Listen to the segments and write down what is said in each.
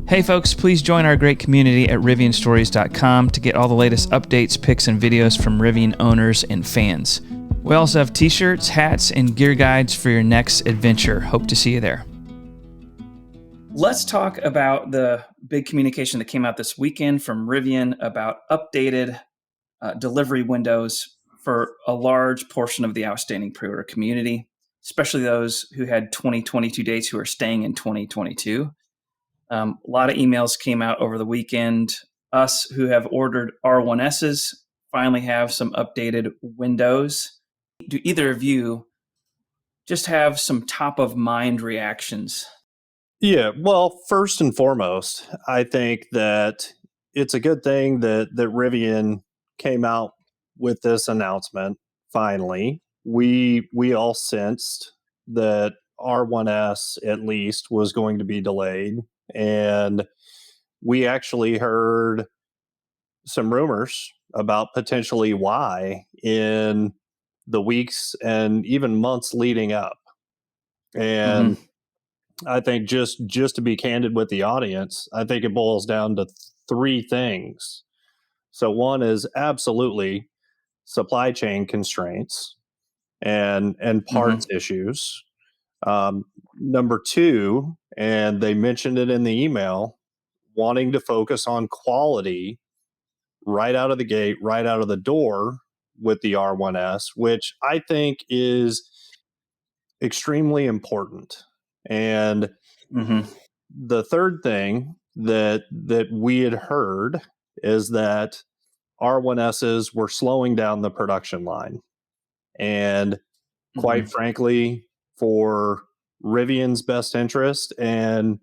Hey folks, please join our great community at rivianstories.com to get all the latest updates, pics, and videos from Rivian owners and fans. We also have t-shirts, hats, and gear guides for your next adventure. Hope to see you there. Let's talk about the big communication that came out this weekend from Rivian about updated delivery windows for a large portion of the outstanding pre-order community, especially those who had 2022 dates who are staying in 2022. A lot of emails came out over the weekend. Us who have ordered R1Ss finally have some updated windows. Do either of you just have some top of mind reactions? Yeah, well, first and foremost, I think that it's a good thing that Rivian came out with this announcement finally. We all sensed that R1S at least was going to be delayed, and we actually heard some rumors about potentially why in the weeks and even months leading up. And I think just to be candid with the audience, I think it boils down to three things. So one is absolutely supply chain constraints and parts issues. Number two, and they mentioned it in the email, wanting to focus on quality right out of the gate, right out of the door with the R1S, which I think is extremely important. And the third thing that we had heard is that R1Ss were slowing down the production line. And quite frankly, for Rivian's best interest and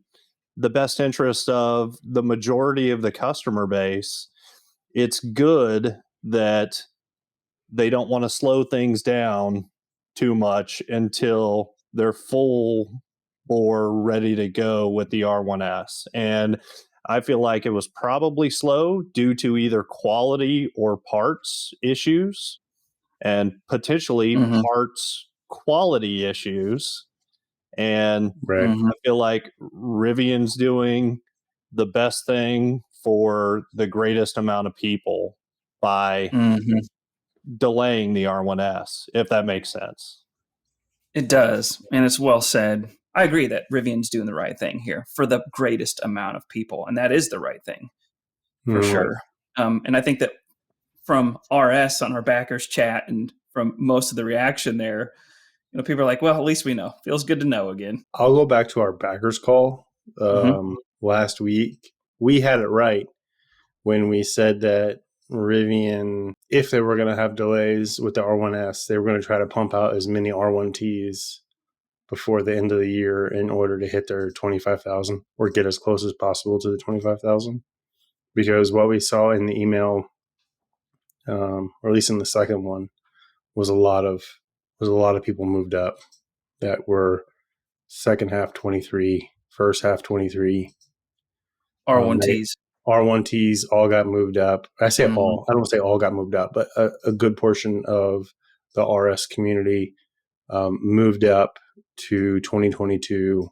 the best interest of the majority of the customer base, it's good that they don't want to slow things down too much until they're full or ready to go with the R1S. And I feel like it was probably slow due to either quality or parts issues and potentially parts quality issues. And I feel like Rivian's doing the best thing for the greatest amount of people by delaying the R1S, if that makes sense. It does, and it's well said. I agree that Rivian's doing the right thing here for the greatest amount of people, and that is the right thing for sure. And I think that from RS on our backers chat and from most of the reaction there, people are like, well, at least we know. Feels good to know again. I'll go back to our backers call last week. We had it right when we said that Rivian, if they were going to have delays with the R1S, they were going to try to pump out as many R1Ts before the end of the year in order to hit their 25,000 or get as close as possible to the 25,000. Because what we saw in the email, or at least in the second one, was a lot of people moved up that were second half 23, first half 23. R1Ts. R1Ts all got moved up. I say all. I don't say all got moved up, but a good portion of the RS community moved up to 2022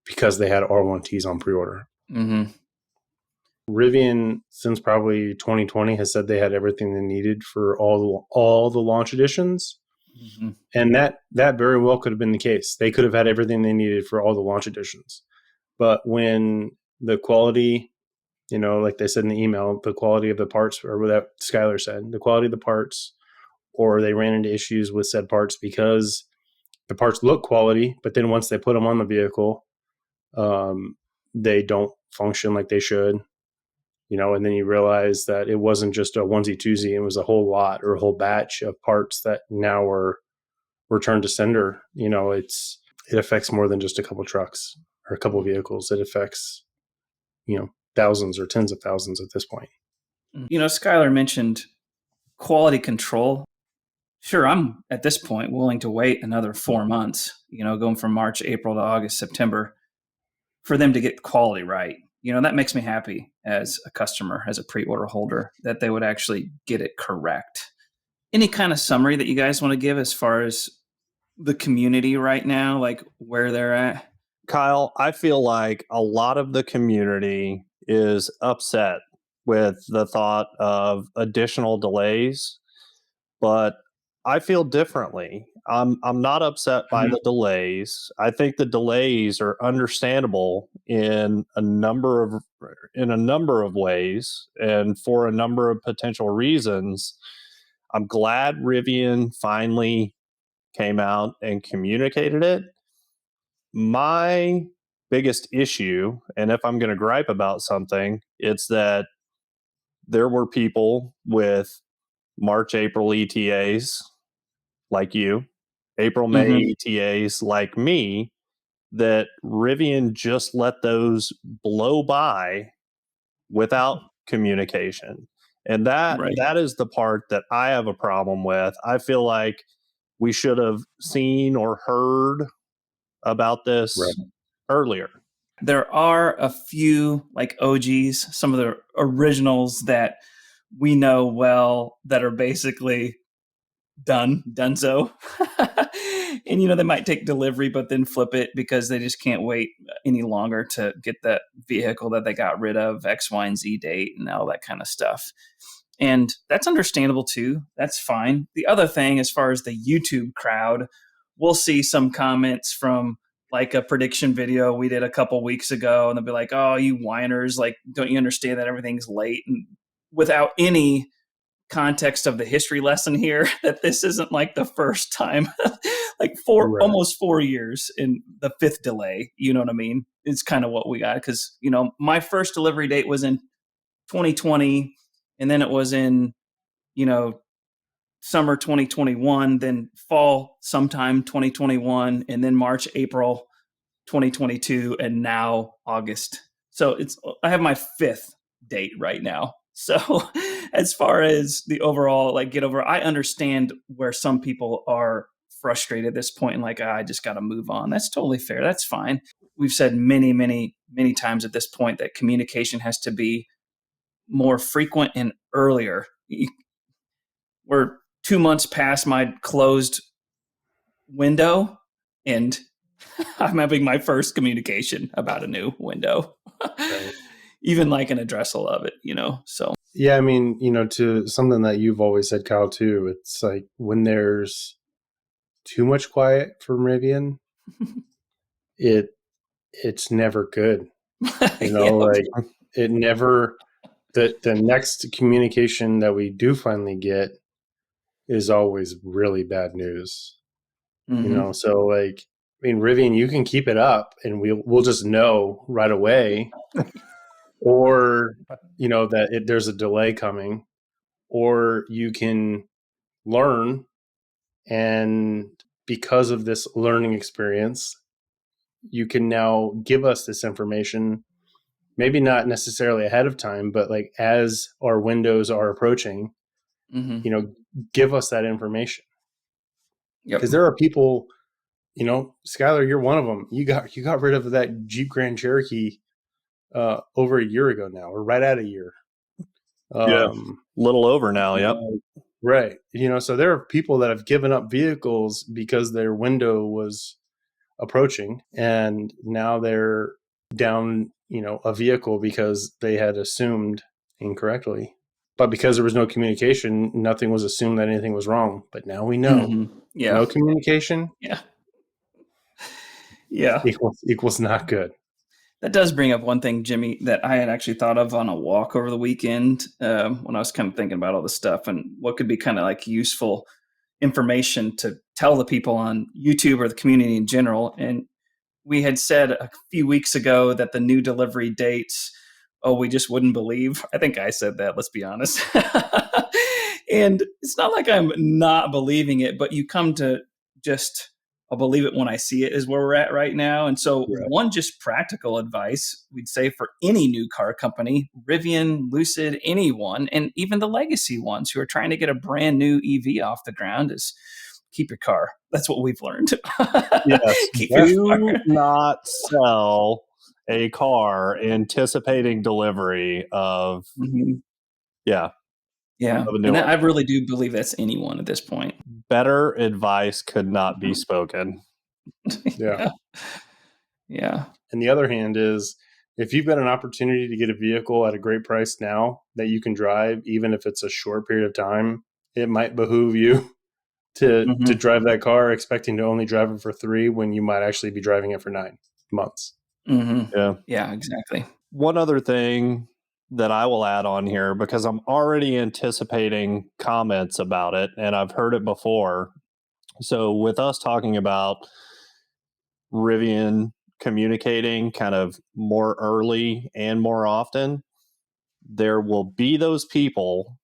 because they had R1Ts on pre-order. Rivian, since probably 2020, has said they had everything they needed for all the launch editions. And that very well could have been the case. They could have had everything they needed for all the launch editions. But when the quality, like they said in the email, the quality of the parts, or what Skylar said, the quality of the parts, or they ran into issues with said parts because the parts look quality, but then once they put them on the vehicle, they don't function like they should. And then you realize that it wasn't just a onesie twosie, it was a whole lot or a whole batch of parts that now were returned to sender. It affects more than just a couple trucks or a couple vehicles. It affects, thousands or tens of thousands at this point. Skylar mentioned quality control. Sure, I'm at this point willing to wait another 4 months, going from March, April to August, September, for them to get quality right. That makes me happy as a customer, as a pre-order holder, that they would actually get it correct. Any kind of summary that you guys want to give as far as the community right now, like where they're at? Kyle, I feel like a lot of the community is upset with the thought of additional delays, but I feel differently. I'm not upset by the delays. I think the delays are understandable in a number of ways and for a number of potential reasons. I'm glad Rivian finally came out and communicated it. My biggest issue, and if I'm going to gripe about something, it's that there were people with March, April ETAs like you, April, May ETAs like me, that Rivian just let those blow by without communication. And that is the part that I have a problem with. I feel like we should have seen or heard about this earlier. There are a few like OGs, some of the originals that we know well that are basically donezo. And, they might take delivery, but then flip it because they just can't wait any longer to get that vehicle that they got rid of, X, Y, and Z date and all that kind of stuff. And that's understandable too. That's fine. The other thing, as far as the YouTube crowd, we'll see some comments from like a prediction video we did a couple weeks ago, and they'll be like, "Oh, you whiners, like, don't you understand that everything's late?" And without any context of the history lesson here, that this isn't like the first time, like almost 4 years in the fifth delay. You know what I mean? It's kind of what we got because my first delivery date was in 2020, and then it was in summer 2021, then fall sometime 2021, and then March, April 2022, and now August. So I have my fifth date right now. So as far as the overall, like, get over, I understand where some people are frustrated at this point and like, I just got to move on. That's totally fair. That's fine. We've said many, many, many times at this point that communication has to be more frequent and earlier. We're 2 months past my closed window, and I'm having my first communication about a new window. Right. Even like an addressal of it, so. Yeah, I mean, to something that you've always said, Kyle, too, it's like when there's too much quiet from Rivian, it's never good. Like it never, the next communication that we do finally get is always really bad news. So like, I mean, Rivian, you can keep it up and we'll just know right away, or, that there's a delay coming, or you can learn. And because of this learning experience, you can now give us this information, maybe not necessarily ahead of time, but like as our windows are approaching, give us that information. Because there are people, Skylar, you're one of them. You got rid of that Jeep Grand Cherokee over a year ago now, or right at a year. A little over now. Yep. Right. So there are people that have given up vehicles because their window was approaching, and now they're down, a vehicle because they had assumed incorrectly. But because there was no communication, nothing was assumed that anything was wrong. But now we know. Yeah. No communication. Yeah. Yeah. Equals not good. That does bring up one thing, Jimmy, that I had actually thought of on a walk over the weekend when I was kind of thinking about all this stuff and what could be kind of like useful information to tell the people on YouTube or the community in general. And we had said a few weeks ago that the new delivery dates, we just wouldn't believe. I think I said that, let's be honest. And it's not like I'm not believing it, but you come to just, I'll believe it when I see it, is where we're at right now. And so one just practical advice we'd say for any new car company, Rivian, Lucid, anyone, and even the legacy ones who are trying to get a brand new EV off the ground, is keep your car. That's what we've learned. Yes. Do not sell a car anticipating delivery of, Yeah. And I really do believe that's anyone at this point. Better advice could not be spoken. Yeah. Yeah. And the other hand is, if you've got an opportunity to get a vehicle at a great price now that you can drive, even if it's a short period of time, it might behoove you to drive that car expecting to only drive it for 3 when you might actually be driving it for 9 months. Yeah. Yeah, exactly. One other thing that I will add on here, because I'm already anticipating comments about it and I've heard it before. So, with us talking about Rivian communicating kind of more early and more often, there will be those people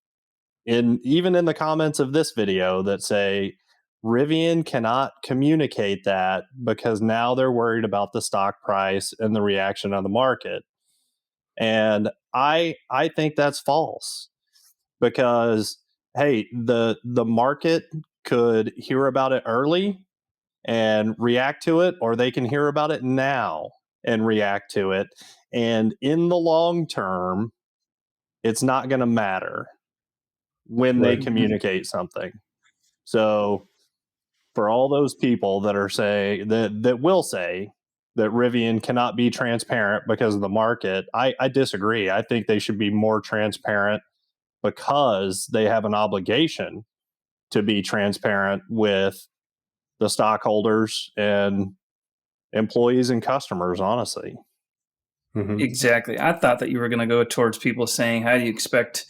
even in the comments of this video that say Rivian cannot communicate that because now they're worried about the stock price and the reaction of the market. And I think that's false, because hey, the market could hear about it early and react to it, or they can hear about it now and react to it. And in the long term, it's not going to matter when they Right. communicate something. So for all those people that are that will say that Rivian cannot be transparent because of the market, I disagree. I think they should be more transparent because they have an obligation to be transparent with the stockholders and employees and customers, honestly. Exactly. I thought that you were going to go towards people saying, how do you expect,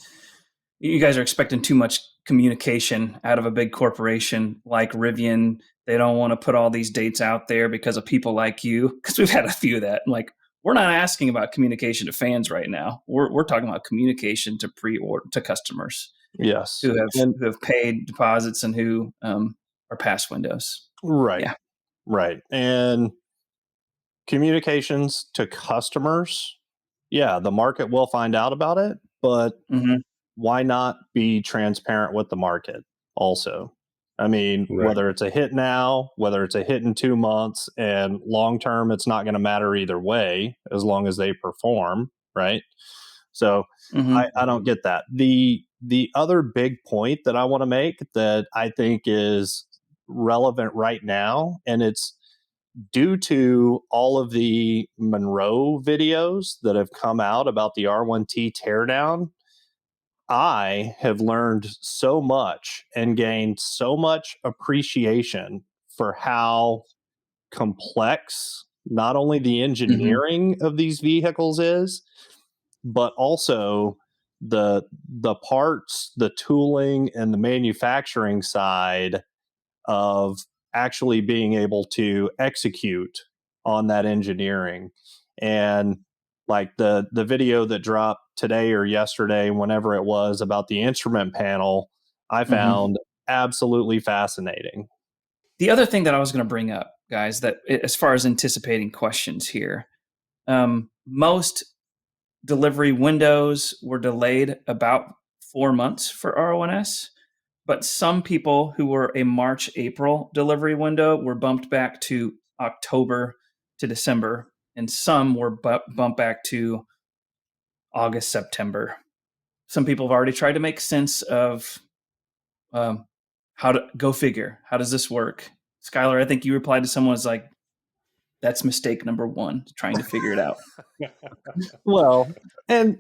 you guys are expecting too much communication out of a big corporation like Rivian. They don't want to put all these dates out there because of people like you. Because we've had a few of that. Like, we're not asking about communication to fans right now. We're talking about communication to pre-order to customers Yes. who have paid deposits and who are past windows. Right. Yeah. Right. And communications to customers, yeah, the market will find out about it, but why not be transparent with the market also? I mean, Right. whether it's a hit now, whether it's a hit in 2 months, and long term, it's not going to matter either way as long as they perform, right? So I don't get that. The other big point that I want to make that I think is relevant right now, and it's due to all of the Monroe videos that have come out about the R1T teardown, I have learned so much and gained so much appreciation for how complex not only the engineering of these vehicles is, but also the parts, the tooling, and the manufacturing side of actually being able to execute on that engineering. And like the video that dropped today or yesterday, whenever it was, about the instrument panel, I found absolutely fascinating. The other thing that I was going to bring up, guys, that as far as anticipating questions here, most delivery windows were delayed about 4 months for R1S, but some people who were a March, April delivery window were bumped back to October to December, and some were bumped back to August, September. Some people have already tried to make sense of how to go figure. How does this work? Skylar, I think you replied to someone was like, that's mistake number one, trying to figure it out. Well, and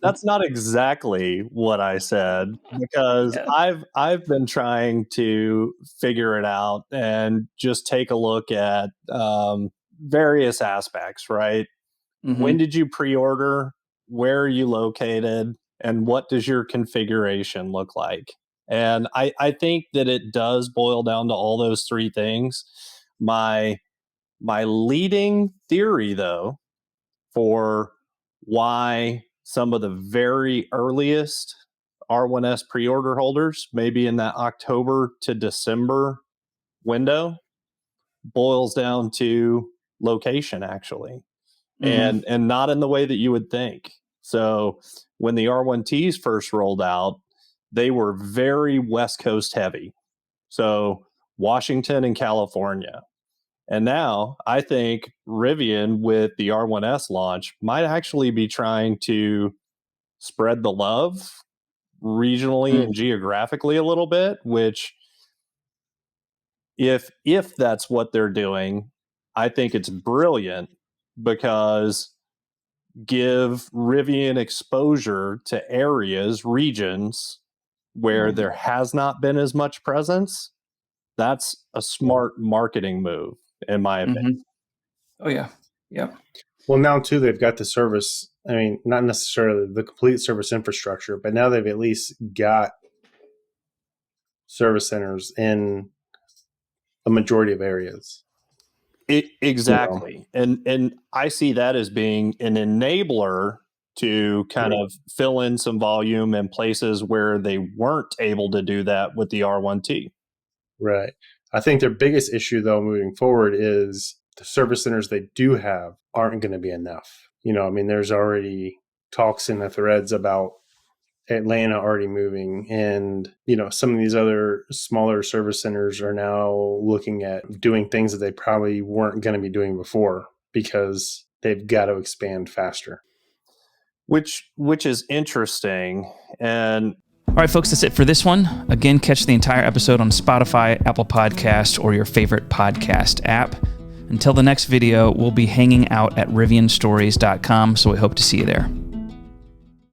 that's not exactly what I said, because I've been trying to figure it out and just take a look at various aspects, right? When did you pre-order? Where are you located? And what does your configuration look like? And I think that it does boil down to all those three things. My leading theory, though, for why some of the very earliest R1S pre-order holders, maybe in that October to December window, boils down to location, actually, and not in the way that you would think. So when the R1Ts first rolled out, they were very West Coast heavy. So Washington and California. And now I think Rivian with the R1S launch might actually be trying to spread the love regionally and geographically a little bit, which if that's what they're doing, I think it's brilliant because give Rivian exposure to areas, regions where there has not been as much presence. That's a smart marketing move, in my opinion. Oh, yeah. Yep. Well, now too, they've got the service. I mean, not necessarily the complete service infrastructure, but now they've at least got service centers in a majority of areas. Exactly. And I see that as being an enabler to kind of fill in some volume in places where they weren't able to do that with the R1T. Right. I think their biggest issue, though, moving forward is the service centers they do have aren't going to be enough. I mean, there's already talks in the threads about Atlanta already moving, and some of these other smaller service centers are now looking at doing things that they probably weren't going to be doing before because they've got to expand faster. Which is interesting. And all right, folks, that's it for this one. Again, catch the entire episode on Spotify, Apple Podcasts, or your favorite podcast app. Until the next video, we'll be hanging out at rivianstories.com, so we hope to see you there.